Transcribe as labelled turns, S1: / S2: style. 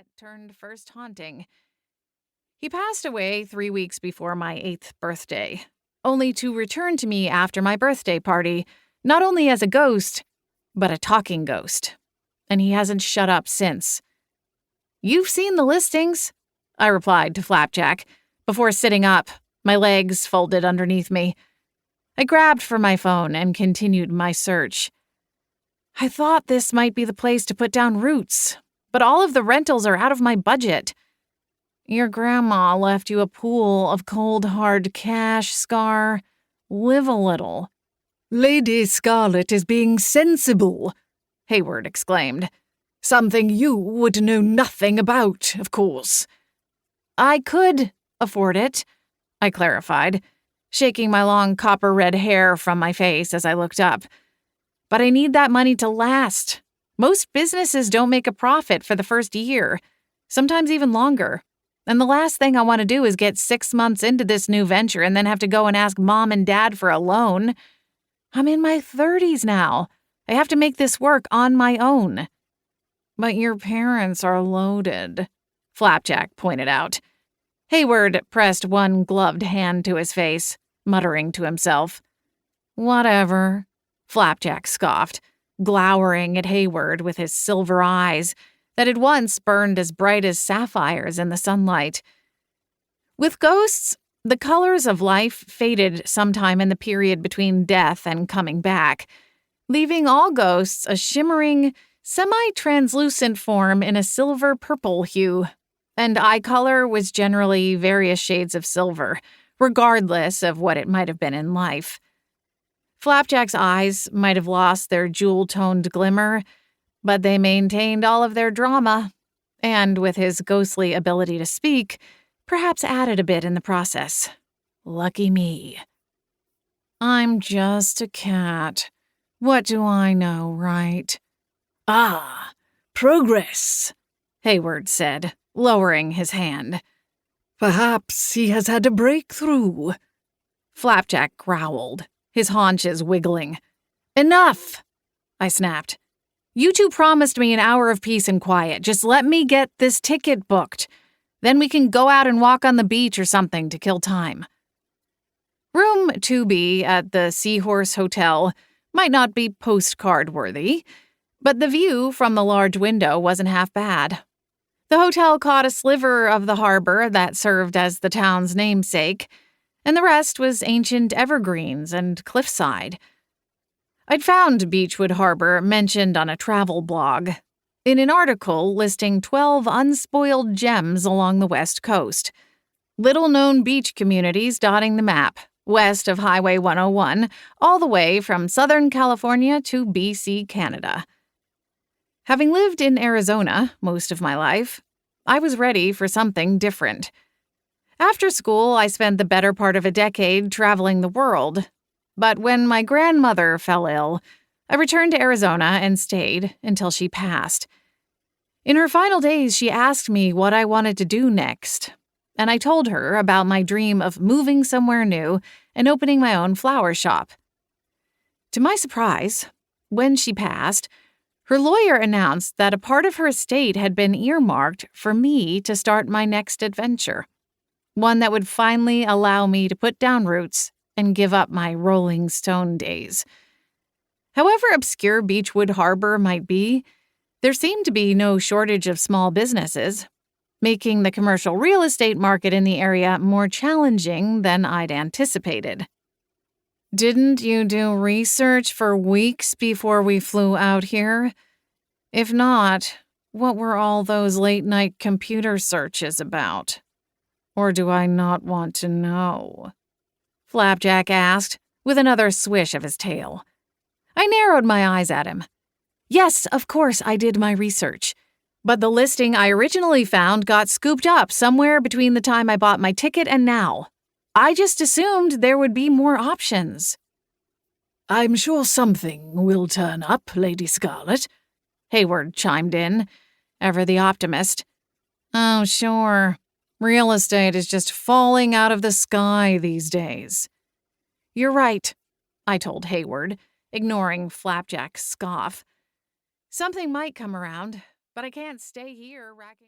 S1: pet turned first haunting. He passed away 3 weeks before my 8th birthday, only to return to me after my birthday party, not only as a ghost, but a talking ghost. And he hasn't shut up since. "You've seen the listings," I replied to Flapjack, before sitting up, my legs folded underneath me. I grabbed for my phone and continued my search. I thought this might be the place to put down roots, but all of the rentals are out of my budget. Your grandma left you a pool of cold, hard cash, Scar. Live a little.
S2: Lady Scarlet is being sensible, Hayward exclaimed. Something you would know nothing about, of course.
S1: I could afford it, I clarified, shaking my long copper-red hair from my face as I looked up. But I need that money to last. Most businesses don't make a profit for the first year, sometimes even longer. And the last thing I want to do is get 6 months into this new venture and then have to go and ask Mom and Dad for a loan. I'm in my 30s now. I have to make this work on my own. But your parents are loaded, Flapjack pointed out. Hayward pressed one gloved hand to his face, muttering to himself. Whatever, Flapjack scoffed, glowering at Hayward with his silver eyes that had once burned as bright as sapphires in the sunlight. With ghosts, the colors of life faded sometime in the period between death and coming back, leaving all ghosts a shimmering, semi-translucent form in a silver-purple hue, and eye color was generally various shades of silver, regardless of what it might have been in life. Flapjack's eyes might have lost their jewel-toned glimmer, but they maintained all of their drama, and with his ghostly ability to speak, perhaps added a bit in the process. Lucky me. I'm just a cat. What do I know, right?
S2: Ah, progress,
S1: Hayward said, lowering his hand.
S2: Perhaps he has had a breakthrough.
S1: Flapjack growled, his haunches wiggling. Enough, I snapped. You two promised me an hour of peace and quiet. Just let me get this ticket booked. Then we can go out and walk on the beach or something to kill time. Room 2B at the Seahorse Hotel might not be postcard-worthy, but the view from the large window wasn't half bad. The hotel caught a sliver of the harbor that served as the town's namesake, and the rest was ancient evergreens and cliffside. I'd found Beechwood Harbor mentioned on a travel blog, in an article listing 12 unspoiled gems along the west coast. Little-known beach communities dotting the map, west of Highway 101, all the way from Southern California to BC, Canada. Having lived in Arizona most of my life, I was ready for something different. After school, I spent the better part of a decade traveling the world. But when my grandmother fell ill, I returned to Arizona and stayed until she passed. In her final days, she asked me what I wanted to do next, and I told her about my dream of moving somewhere new and opening my own flower shop. To my surprise, when she passed, her lawyer announced that a part of her estate had been earmarked for me to start my next adventure, one that would finally allow me to put down roots and give up my Rolling Stone days. However obscure Beechwood Harbor might be, there seemed to be no shortage of small businesses, making the commercial real estate market in the area more challenging than I'd anticipated. Didn't you do research for weeks before we flew out here? If not, what were all those late-night computer searches about? Or do I not want to know? Flapjack asked, with another swish of his tail. I narrowed my eyes at him. Yes, of course I did my research. But the listing I originally found got scooped up somewhere between the time I bought my ticket and now. I just assumed there would be more options.
S2: I'm sure something will turn up, Lady Scarlet, Hayward chimed in, ever the optimist. Oh, sure. Real estate is just falling out of the sky these days. You're right, I told Hayward, ignoring Flapjack's scoff. Something might come around, but I can't stay here racking...